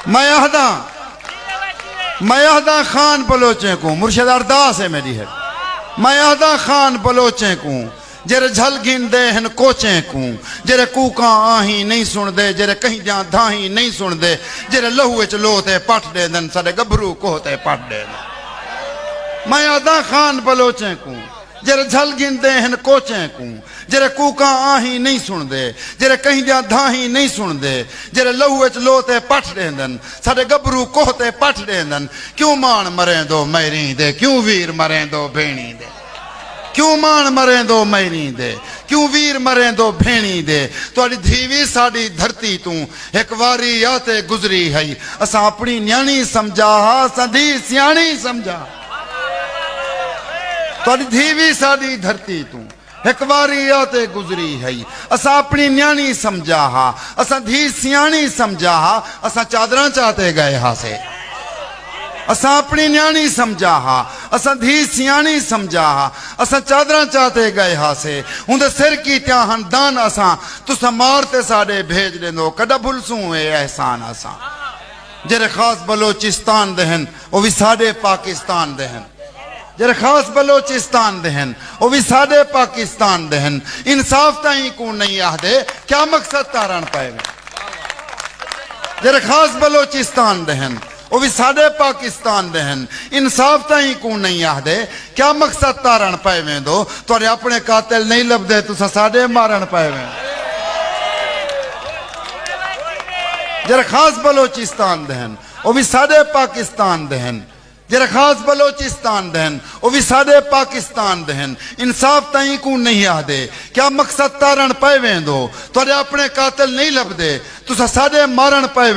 मैं आहदा खान बलोचे को मुर्शिद अरदास है मेरी है। मैं आहदा खान बलोचे को जेरे झल गिनदे हन कोचे को जेरे कूका आही नहीं सुन दे जेरे कहीं जा धाही नहीं सुन दे जेरे लहू च लोते पट दे दन साडे गभरू कोहते पट दे। मैं आहदा खान बलोचे को जेरे झल गिनदे हन कोचे को जेरे कूका आही नहीं सुन दे जेरे कहीं जा धाही नहीं सुन दे जेरे लहू च लोते पट देंदन साडे गभरू कोहते पट देंदन। क्यों मान मरे दो मैरी दे क्यों वीर मरे दो भेणी दे क्यों मान मरे दो मैरी दे क्यों वीर मरे दो भेणी दे। तुहाडी धीवी साडी धरती तू एक वारी आते गुजरी है असां अपनी न्याणी समझा असां धी सियाणी समझा। तुहाडी धीवी साडी धरती तू एक बारी आते गुजरी है असां अपनी न्याणी समझा हा असां धी सियाणी समझा हा असां चादरां चाहते गए हासे असां अपनी न्याणी समझा हा असां धी सियाणी समझा हा असां चादरां चाहते गए हासे। उंदे सिर की त्याहन दान असां तुसां मारते साडे भेज देंदो कदा भुलसूं ए एहसान असां। जेरे खास बलोचिस्तान दहन ओ भी साडे पाकिस्तान दहन जेरे खास बलोचिस्तान दहन वो भी साडे पाकिस्तान दहन। इंसाफ ताई को नहीं आदे क्या मकसद तारण पाए जेरे खास बलोचिस्तान दहन वो भी साडे पाकिस्तान दहन। इंसाफ ताई को नहीं आदे क्या मकसद तारण पाए में दो तुहाडे अपने कातिल नहीं लभदे तुसां साडे मारण पाए में। जेरे खास बलोचिस्तान दहन वो भी साडे पाकिस्तान दहन जेरे खास बलोचिस्तान दहन वो भी साडे पाकिस्तान दहन। इंसाफ ताई को नहीं आदे क्या मकसद तारण पाए वेंदो तुहाडे अपने कातिल नहीं लभदे तुसां साडे मारण पाए।